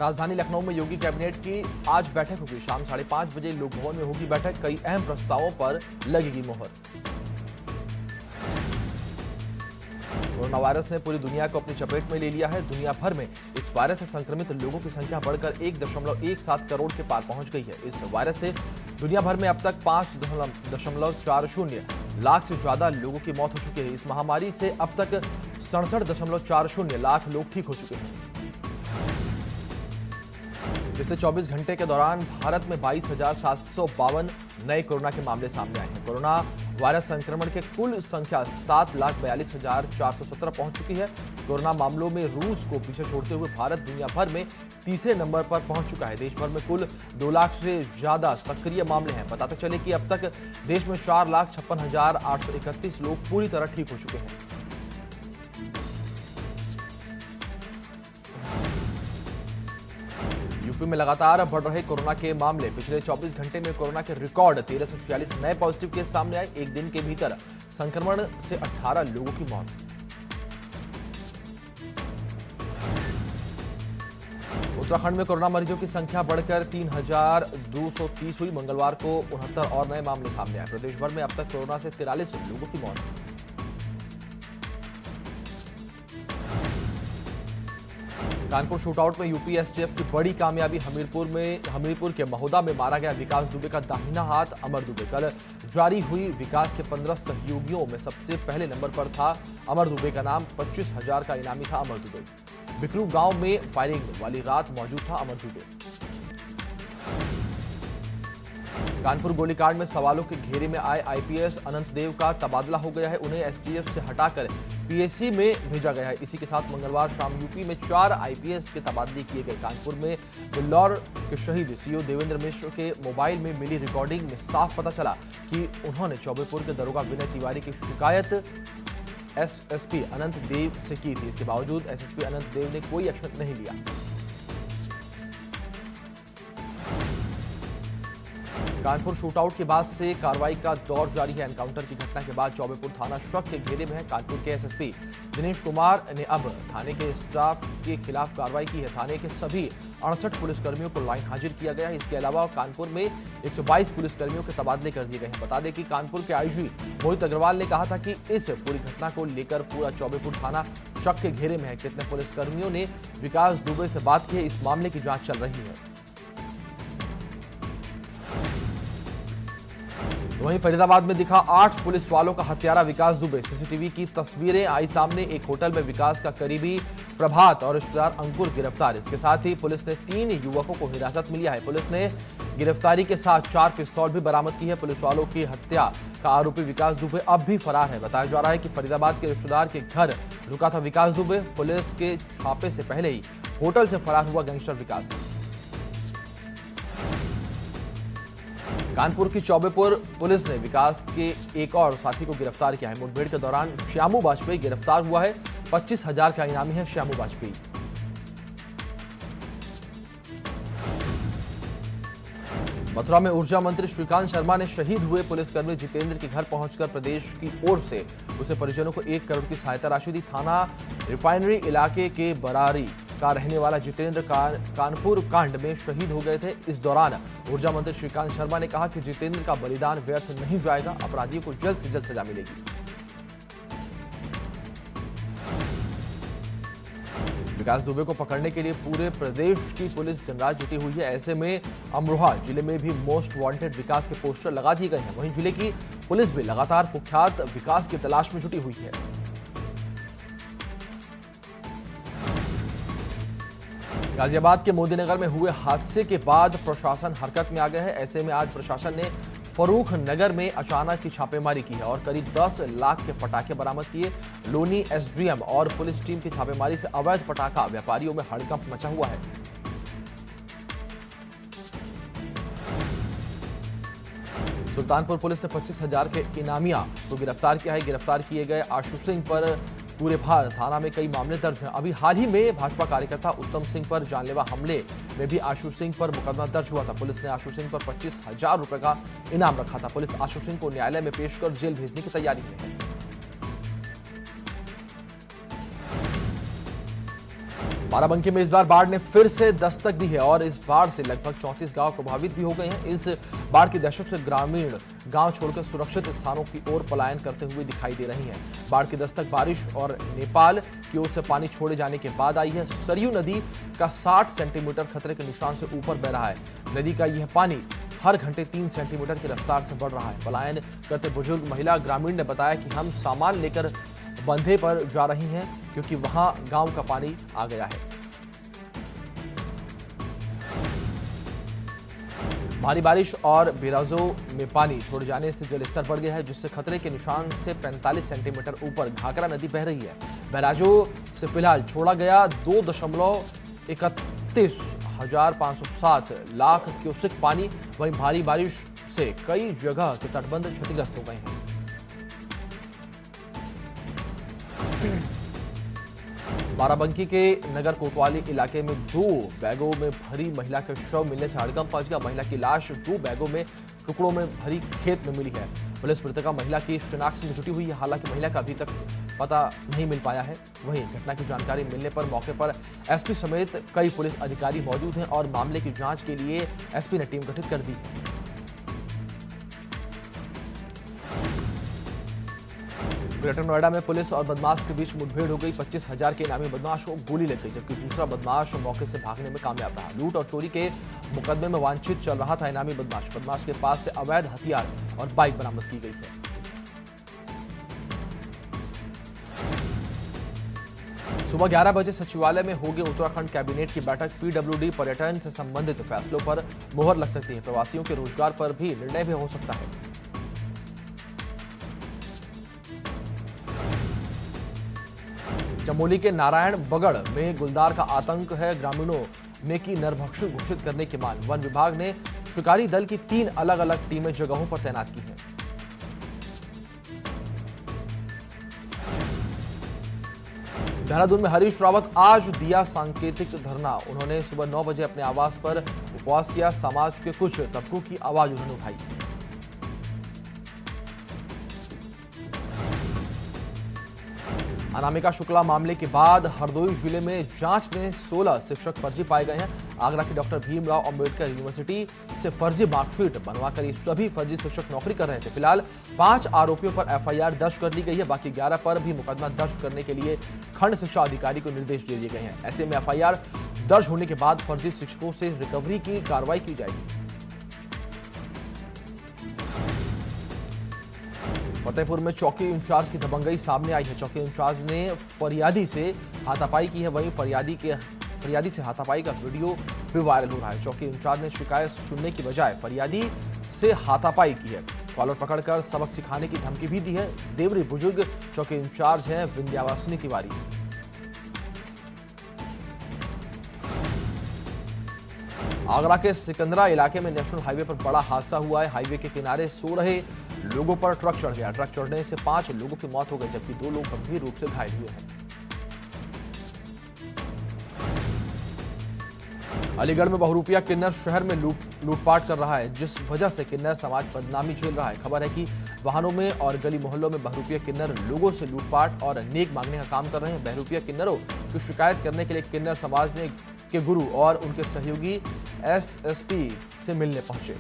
राजधानी लखनऊ में योगी कैबिनेट की आज बैठक होगी। शाम 5:30 बजे लोक भवन में होगी बैठक। कई अहम प्रस्तावों पर लगेगी मोहर। कोरोना वायरस ने पूरी दुनिया को अपनी चपेट में ले लिया है। दुनिया भर में इस वायरस से संक्रमित लोगों की संख्या बढ़कर 1.17 करोड़ के पार पहुंच गई है। इस वायरस से दुनिया भर में अब तक 5.40 लाख से ज्यादा लोगों की मौत हो चुकी है। इस महामारी से अब तक 67.40 लाख लोग ठीक हो चुके हैं। पिछले 24 घंटे के दौरान भारत में 22,752 नए कोरोना के मामले सामने आए हैं। कोरोना वायरस संक्रमण के कुल संख्या 7,42,417 पहुंच चुकी है। कोरोना मामलों में रूस को पीछे छोड़ते हुए भारत दुनिया भर में तीसरे नंबर पर पहुंच चुका है। देश भर में कुल 2 लाख से ज्यादा सक्रिय मामले हैं। बताते चले कि अब तक देश में 4,56,831 लोग पूरी तरह ठीक हो चुके हैं। यूपी में लगातार बढ़ रहे कोरोना के मामले। पिछले 24 घंटे में कोरोना के रिकॉर्ड 1346 नए पॉजिटिव केस सामने आए। एक दिन के भीतर संक्रमण से 18 लोगों की मौत। उत्तराखंड में कोरोना मरीजों की संख्या बढ़कर 3,230 हुई। मंगलवार को 69 और नए मामले सामने आए। प्रदेश भर में अब तक कोरोना से 43 लोगों की मौत। कानपुर शूटआउट में यूपी एसटीएफ की बड़ी कामयाबी। हमीरपुर के महोदा में मारा गया विकास दुबे का दाहिना हाथ अमर दुबे। कल जारी हुई विकास के 15 सहयोगियों में सबसे पहले नंबर पर था अमर दुबे का नाम। 25,000 का इनामी था अमर दुबे। बिकरू गांव में फायरिंग वाली रात मौजूद था अमर दुबे। कानपुर गोलीकांड में सवालों के घेरे में आए आईपीएस अनंत देव का तबादला हो गया है। उन्हें एसटीएफ से हटाकर पीएसी में भेजा गया है। इसी के साथ मंगलवार शाम यूपी में 4 आईपीएस के तबादले किए गए। कानपुर में बिल्लौर के शहीद सीओ देवेंद्र मिश्र के मोबाइल में मिली रिकॉर्डिंग में साफ पता चला कि उन्होंने चौबेपुर के दरोगा विनय तिवारी की शिकायत एसएसपी अनंत देव से की थी। इसके बावजूद एसएसपी अनंत देव ने कोई एक्शन नहीं लिया। कानपुर शूटआउट के बाद से कार्रवाई का दौर जारी है। एनकाउंटर की घटना के बाद चौबेपुर थाना शक के घेरे में है। कानपुर के एसएसपी दिनेश कुमार ने अब थाने के स्टाफ के खिलाफ कार्रवाई की है। थाने के सभी 68 पुलिसकर्मियों को लाइन हाजिर किया गया है। इसके अलावा कानपुर में 122 पुलिसकर्मियों के तबादले कर दिए गए हैं। बता दें कि कानपुर के आईजी मोहित अग्रवाल ने कहा था कि इस पूरी घटना को लेकर पूरा चौबेपुर थाना शक के घेरे में है। कितने पुलिसकर्मियों ने विकास दुबे से बात की है, इस मामले की जांच चल रही है। वहीं फरीदाबाद में दिखा 8 पुलिस वालों का हत्यारा विकास दुबे। सीसीटीवी की तस्वीरें आई सामने। एक होटल में विकास का करीबी प्रभात और रिश्तेदार अंकुर गिरफ्तार। इसके साथ ही पुलिस ने 3 युवकों को हिरासत में लिया है। पुलिस ने गिरफ्तारी के साथ 4 पिस्तौल भी बरामद की है। पुलिस वालों की हत्या का आरोपी विकास दुबे अब भी फरार है। बताया जा रहा है कि फरीदाबाद के रिश्तेदार के घर रुका था विकास दुबे। पुलिस के छापे से पहले ही होटल से फरार हुआ गैंगस्टर विकास। कानपुर की चौबेपुर पुलिस ने विकास के एक और साथी को गिरफ्तार किया है। मुठभेड़ के दौरान श्यामू वाजपेयी गिरफ्तार हुआ है। 25,000 का इनामी है श्यामू वाजपेयी। मथुरा में ऊर्जा मंत्री श्रीकांत शर्मा ने शहीद हुए पुलिसकर्मी जितेंद्र के घर पहुंचकर प्रदेश की ओर से उसे परिजनों को 1 करोड़ की सहायता राशि दी। थाना रिफाइनरी इलाके के बरारी का रहने वाला जितेंद्र कानपुर कांड में शहीद हो गए थे। इस दौरान ऊर्जा मंत्री श्रीकांत शर्मा ने कहा कि जितेंद्र का बलिदान व्यर्थ नहीं जाएगा। अपराधियों को जल्द से जल्द सजा मिलेगी। विकास दुबे को पकड़ने के लिए पूरे प्रदेश की पुलिस दिन रात जुटी हुई है। ऐसे में अमरोहा जिले में भी मोस्ट वांटेड विकास के पोस्टर लगा दिए गए हैं। वहीं जिले की पुलिस भी लगातार कुख्यात विकास की तलाश में जुटी हुई है। गाजियाबाद के मोदीनगर में हुए हादसे के बाद प्रशासन हरकत में आ गया है। ऐसे में आज प्रशासन ने फरूख नगर में अचानक की छापेमारी की है और करीब 10 लाख के पटाखे बरामद किए। लोनी एसडीएम और पुलिस टीम की छापेमारी से अवैध पटाखा व्यापारियों में हड़कंप मचा हुआ है। सुल्तानपुर पुलिस ने 25,000 के इनामिया को गिरफ्तार किया है। गिरफ्तार किए गए आशु सिंह पर पूरे भारत थाना में कई मामले दर्ज हैं। अभी हाल ही में भाजपा कार्यकर्ता उत्तम सिंह पर जानलेवा हमले में भी आशु सिंह पर मुकदमा दर्ज हुआ था। पुलिस ने आशु सिंह पर 25,000 रुपए का इनाम रखा था। पुलिस आशु सिंह को न्यायालय में पेश कर जेल भेजने की तैयारी में है। बाराबंकी में इस बार बाढ़ ने फिर से दस्तक दी है और इस बाढ़ से लगभग 34 गांव प्रभावित भी हो गए हैं। इस बाढ़ की दहशत से ग्रामीण गांव छोड़कर सुरक्षित स्थानों की ओर पलायन करते हुए दिखाई दे रही हैं। बाढ़ की दस्तक बारिश और नेपाल की ओर से पानी छोड़े जाने के बाद आई है। सरयू नदी का 60 सेंटीमीटर खतरे के निशान से ऊपर बह रहा है। नदी का यह पानी हर घंटे 3 सेंटीमीटर की रफ्तार से बढ़ रहा है। पलायन करते बुजुर्ग महिला ग्रामीण ने बताया कि हम सामान लेकर बंधे पर जा रही हैं क्योंकि वहां गांव का पानी आ गया है। भारी बारिश और बिराजो में पानी छोड़ जाने से जलस्तर बढ़ गया है, जिससे खतरे के निशान से 45 सेंटीमीटर ऊपर घाघरा नदी बह रही है। बैराजो से फिलहाल छोड़ा गया 2.31,507 लाख क्यूसेक पानी। वहीं भारी बारिश से कई जगह के तटबंध क्षतिग्रस्त हो गए हैं। बाराबंकी के नगर कोतवाली इलाके में 2 बैगों में भरी महिला के शव मिलने से हड़कंप मच गया। महिला की लाश 2 बैगों में टुकड़ों में भरी खेत में मिली है। पुलिस मृतका महिला की शिनाख्त में जुटी हुई है। हालांकि महिला का अभी तक पता नहीं मिल पाया है। वहीं घटना की जानकारी मिलने पर मौके पर एसपी समेत कई पुलिस अधिकारी मौजूद हैं और मामले की जांच के लिए एसपी ने टीम गठित कर दी है। ग्रेटर नोएडा में पुलिस और बदमाश के बीच मुठभेड़ हो गई। 25,000 के इनामी बदमाश को गोली लग गई, जबकि दूसरा बदमाश मौके से भागने में कामयाब रहा। लूट और चोरी के मुकदमे में वांछित चल रहा था इनामी बदमाश। बदमाश के पास से अवैध हथियार और बाइक बरामद की गई है। सुबह 11 बजे सचिवालय में होगी उत्तराखंड कैबिनेट की बैठक। पीडब्ल्यूडी पर्यटन से संबंधित फैसलों पर मुहर लग सकती है। प्रवासियों के रोजगार पर भी निर्णय भी हो सकता है। चमोली के नारायण बगड़ में गुलदार का आतंक है। ग्रामीणों ने की नरभक्षी घोषित करने की मांग। वन विभाग ने शिकारी दल की 3 अलग-अलग टीमें जगहों पर तैनात की हैं। देहरादून में हरीश रावत आज दिया सांकेतिक धरना। उन्होंने सुबह 9 बजे अपने आवास पर उपवास किया। समाज के कुछ तबकों की आवाज उन्होंने उठाई। अनामिका शुक्ला मामले के बाद हरदोई जिले में जांच में 16 शिक्षक फर्जी पाए गए हैं। आगरा की डॉक्टर भीमराव अंबेडकर यूनिवर्सिटी से फर्जी मार्कशीट बनवाकर ये सभी फर्जी शिक्षक नौकरी कर रहे थे। फिलहाल 5 आरोपियों पर एफआईआर दर्ज कर ली गई है। बाकी 11 पर भी मुकदमा दर्ज करने के लिए खंड शिक्षा अधिकारी को निर्देश दे दिए गए हैं। ऐसे में एफआईआर दर्ज होने के बाद फर्जी शिक्षकों से रिकवरी की कार्रवाई की जाएगी। फतेहपुर में चौकी इंचार्ज की दबंगई सामने आई है। चौकी इंचार्ज ने फरियादी से हाथापाई की है। वहीं फरियादी से हाथापाई का वीडियो भी वायरल हो रहा है। चौकी इंचार्ज ने शिकायत सुनने की बजाय फरियादी से हाथापाई की है। कॉलर पकड़कर सबक सिखाने की धमकी भी दी है। देवरी बुजुर्ग चौकी इंचार्ज हैं विंध्यावासिनी तिवारी। आगरा के सिकंदरा इलाके में नेशनल हाईवे पर बड़ा हादसा हुआ है। हाईवे के किनारे सो रहे लोगों पर ट्रक चढ़ गया। ट्रक चढ़ने से 5 लोगों की मौत हो गई, जबकि 2 लोग गंभीर रूप से घायल हुए हैं। अलीगढ़ में बहुरूपिया किन्नर शहर में लूटपाट कर रहा है, जिस वजह से किन्नर समाज बदनामी झेल रहा है। खबर है कि वाहनों में और गली मोहल्लों में बहुरूपिया किन्नर लोगों से लूटपाट और नेक मांगने का काम कर रहे हैं। बहुरूपिया किन्नरों की शिकायत करने के लिए किन्नर समाज के गुरु और उनके सहयोगी एसएसपी से मिलने पहुंचे।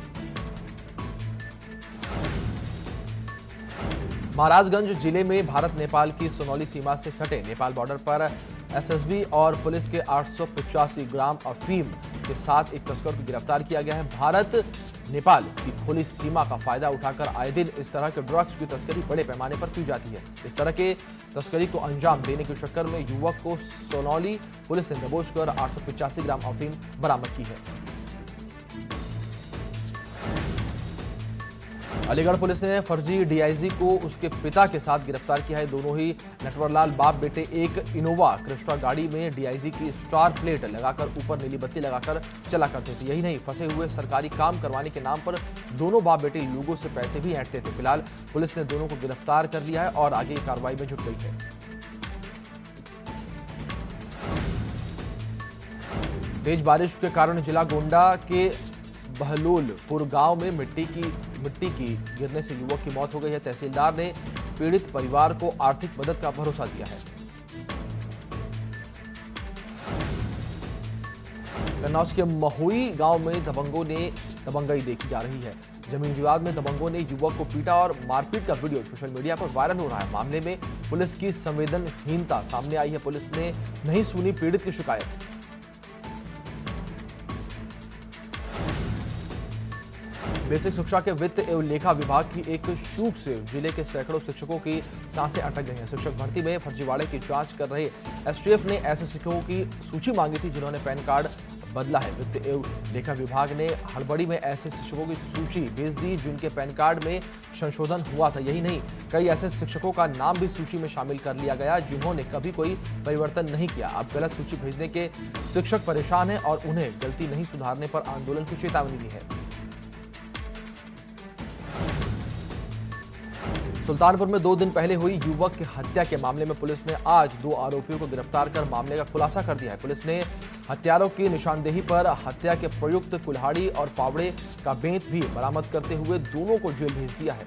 महाराजगंज जिले में भारत नेपाल की सोनौली सीमा से सटे नेपाल बॉर्डर पर एसएसबी और पुलिस के 885 ग्राम अफीम के साथ एक तस्कर को गिरफ्तार किया गया है। भारत नेपाल की खुली सीमा का फायदा उठाकर आए दिन इस तरह के ड्रग्स की तस्करी बड़े पैमाने पर की जाती है। इस तरह के तस्करी को अंजाम देने के चक्कर में युवक को सोनौली पुलिस ने दबोचकर 885 ग्राम अफीम बरामद की है। अलीगढ़ पुलिस ने फर्जी डीआईजी को उसके पिता के साथ गिरफ्तार किया है। दोनों ही नटवरलाल बाप बेटे एक इनोवा क्रिस्टा गाड़ी में डीआईजी की स्टार प्लेट लगाकर ऊपर नीली बत्ती लगाकर चला करते थे। यही नहीं, फंसे हुए सरकारी काम करवाने के नाम पर दोनों बाप बेटे लोगों से पैसे भी ऐंठते थे। फिलहाल पुलिस ने दोनों को गिरफ्तार कर लिया है और आगे की कार्रवाई में जुट गई है। तेज बारिश के कारण जिला गोंडा के बहलोलपुर गांव में मिट्टी की गिरने से युवक की मौत हो गई है। तहसीलदार ने पीड़ित परिवार को आर्थिक मदद का भरोसा दिया है। कन्नौज के महुई गांव में दबंगई देखी जा रही है। जमीन विवाद में दबंगों ने युवक को पीटा और मारपीट का वीडियो सोशल मीडिया पर वायरल हो रहा है। मामले में पुलिस की संवेदनहीनता सामने आई है। पुलिस ने नहीं सुनी पीड़ित की शिकायत। बेसिक शिक्षा के वित्त एवं लेखा विभाग की एक चूक से जिले के सैकड़ों शिक्षकों की सांसें अटक गई हैं। शिक्षक भर्ती में फर्जीवाड़े की जांच कर रहे एसटीएफ ने ऐसे शिक्षकों की सूची मांगी थी जिन्होंने पैन कार्ड बदला है। वित्त एवं लेखा विभाग ने हड़बड़ी में ऐसे शिक्षकों की सूची भेज दी जिनके पैन कार्ड में संशोधन हुआ था। यही नहीं, कई ऐसे शिक्षकों का नाम भी सूची में शामिल कर लिया गया जिन्होंने कभी कोई परिवर्तन नहीं किया। अब गलत सूची भेजने के शिक्षक परेशान हैं और उन्हें गलती नहीं सुधारने पर आंदोलन की चेतावनी दी है। सुल्तानपुर में 2 दिन पहले हुई युवक की हत्या के मामले में पुलिस ने आज 2 आरोपियों को गिरफ्तार कर मामले का खुलासा कर दिया है। पुलिस ने हत्यारों की निशानदेही पर हत्या के प्रयुक्त कुल्हाड़ी और फावड़े का बेंत भी बरामद करते हुए दोनों को जेल भेज दिया है।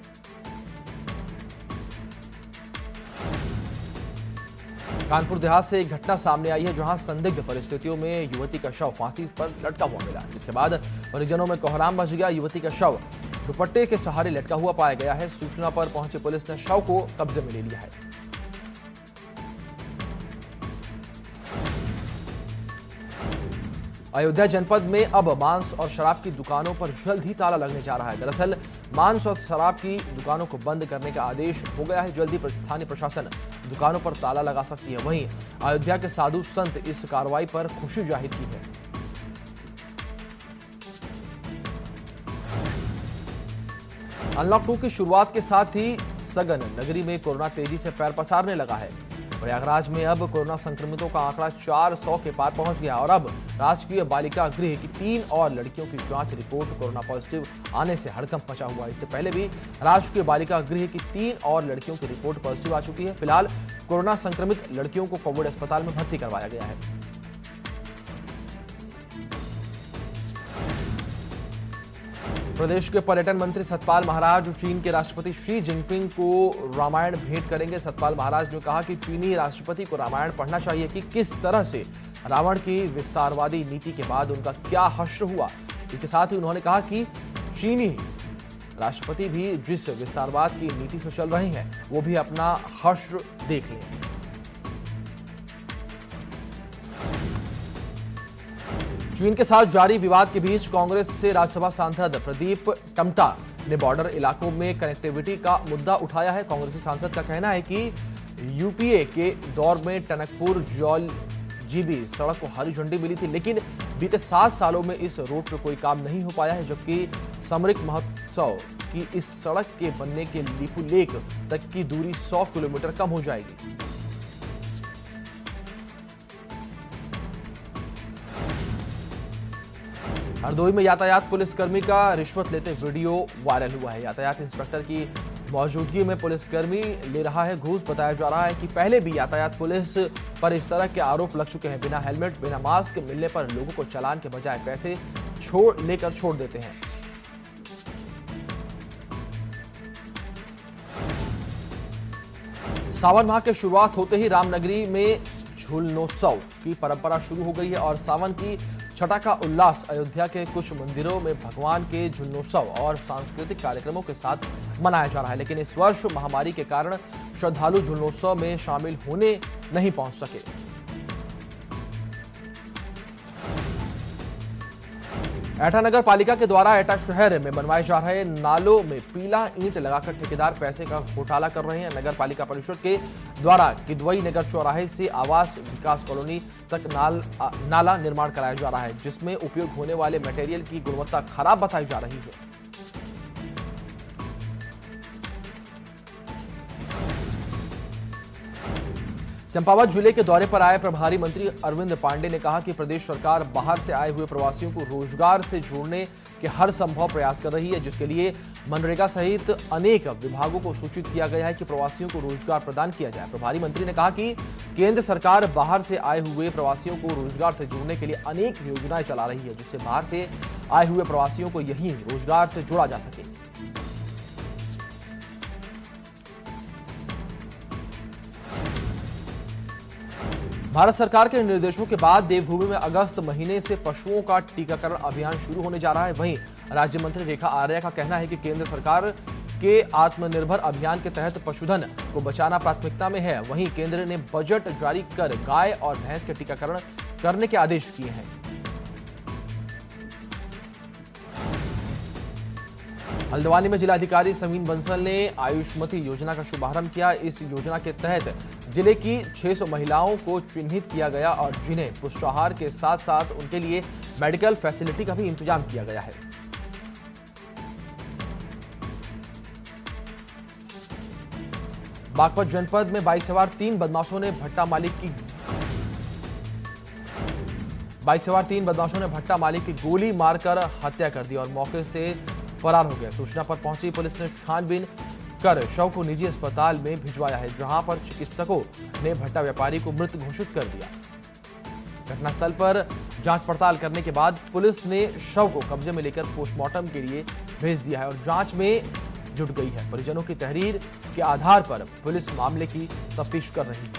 कानपुर देहात से एक घटना सामने आई है जहां संदिग्ध परिस्थितियों में युवती का शव फांसी पर लटका हुआ मिला। जिसके बाद परिजनों में कोहराम मच गया। युवती का शव दुपट्टे के सहारे लटका हुआ पाया गया है। सूचना पर पहुंची पुलिस ने शव को कब्जे में ले लिया है। अयोध्या जनपद में अब मांस और शराब की दुकानों पर जल्द ही ताला लगने जा रहा है। दरअसल मांस और शराब की दुकानों को बंद करने का आदेश हो गया है। जल्द ही स्थानीय प्रशासन दुकानों पर ताला लगा सकती है। वहीं अयोध्या के साधु संत इस कार्रवाई पर खुशी जाहिर की है। अनलॉक 2 की शुरुआत के साथ ही सघन नगरी में कोरोना तेजी से पैर पसारने लगा है। प्रयागराज में अब कोरोना संक्रमितों का आंकड़ा 400 के पार पहुंच गया और अब राजकीय बालिका गृह की 3 और लड़कियों की जांच रिपोर्ट कोरोना पॉजिटिव आने से हड़कंप मचा हुआ है। इससे पहले भी राजकीय बालिका गृह की 3 और लड़कियों की रिपोर्ट पॉजिटिव आ चुकी है। फिलहाल कोरोना संक्रमित लड़कियों को कोविड अस्पताल में भर्ती करवाया गया है। प्रदेश के पर्यटन मंत्री सतपाल महाराज चीन के राष्ट्रपति शी जिनपिंग को रामायण भेंट करेंगे। सतपाल महाराज ने कहा कि चीनी राष्ट्रपति को रामायण पढ़ना चाहिए कि किस तरह से रावण की विस्तारवादी नीति के बाद उनका क्या हश्र हुआ। इसके साथ ही उन्होंने कहा कि चीनी राष्ट्रपति भी जिस विस्तारवाद की नीति से चल रहे हैं वो भी अपना हश्र देख लें। चीन के साथ जारी विवाद के बीच कांग्रेस से राज्यसभा सांसद प्रदीप टमटा ने बॉर्डर इलाकों में कनेक्टिविटी का मुद्दा उठाया है। कांग्रेसी सांसद का कहना है कि यूपीए के दौर में टनकपुर जौल जीबी सड़क को हरी झंडी मिली थी, लेकिन बीते 7 सालों में इस रोड पर कोई काम नहीं हो पाया है। जबकि सामरिक महोत्सव की इस सड़क के बनने के लिपू लेक तक की दूरी 100 किलोमीटर कम हो जाएगी। हरदोई में यातायात पुलिसकर्मी का रिश्वत लेते वीडियो वायरल हुआ है। यातायात इंस्पेक्टर की मौजूदगी में पुलिसकर्मी ले रहा है घूस। बताया जा रहा है कि पहले भी यातायात पुलिस पर इस तरह के आरोप लग चुके हैं। बिना हेलमेट बिना मास्क मिलने पर लोगों को चालान के बजाय पैसे छोड़ देते हैं। सावन माह की शुरुआत होते ही रामनगरी में झूलनोत्सव की परंपरा शुरू हो गई है और सावन की छठा का उल्लास अयोध्या के कुछ मंदिरों में भगवान के झूलनोत्सव और सांस्कृतिक कार्यक्रमों के साथ मनाया जा रहा है। लेकिन इस वर्ष महामारी के कारण श्रद्धालु झूलनोत्सव में शामिल होने नहीं पहुंच सके। एटा नगर पालिका के द्वारा एटा शहर में बनवाए जा रहे नालों में पीला ईंट लगाकर ठेकेदार पैसे का घोटाला कर रहे हैं। नगर पालिका परिषद के द्वारा किदवई नगर चौराहे से आवास विकास कॉलोनी तक नाला निर्माण कराया जा रहा है, जिसमें उपयोग होने वाले मटेरियल की गुणवत्ता खराब बताई जा रही है। चंपावत जिले के दौरे पर आए प्रभारी मंत्री अरविंद पांडे ने कहा कि प्रदेश सरकार बाहर से आए हुए प्रवासियों को रोजगार से जोड़ने के हर संभव प्रयास कर रही है, जिसके लिए मनरेगा सहित अनेक विभागों को सूचित किया गया है कि प्रवासियों को रोजगार प्रदान किया जाए। प्रभारी मंत्री ने कहा कि केंद्र सरकार बाहर से आए हुए प्रवासियों को रोजगार से जोड़ने के लिए अनेक योजनाएं चला रही है, जिससे बाहर से आए हुए प्रवासियों को यहीं रोजगार से जोड़ा जा सके। भारत सरकार के निर्देशों के बाद देवभूमि में अगस्त महीने से पशुओं का टीकाकरण अभियान शुरू होने जा रहा है। वहीं राज्य मंत्री रेखा आर्या का कहना है कि केंद्र सरकार के आत्मनिर्भर अभियान के तहत पशुधन को बचाना प्राथमिकता में है। वहीं केंद्र ने बजट जारी कर गाय और भैंस के टीकाकरण करने के आदेश किए हैं। हल्द्वानी में जिलाधिकारी समीन बंसल ने आयुष्मती योजना का शुभारंभ किया। इस योजना के तहत जिले की 600 महिलाओं को चिन्हित किया गया और जिन्हें पुष्टाहार के साथ साथ उनके लिए मेडिकल फैसिलिटी का भी इंतजाम किया गया है। बागपत जनपद में बाइक सवार तीन बदमाशों ने भट्टा मालिक की गोली मारकर हत्या कर दी और मौके से फरार हो गए। सूचना पर पहुंची पुलिस ने छानबीन कर शव को निजी अस्पताल में भिजवाया है, जहां पर चिकित्सकों ने भट्टा व्यापारी को मृत घोषित कर दिया। घटनास्थल पर जांच पड़ताल करने के बाद पुलिस ने शव को कब्जे में लेकर पोस्टमार्टम के लिए भेज दिया है और जांच में जुट गई है। परिजनों की तहरीर के आधार पर पुलिस मामले की तफ्तीश कर रही है।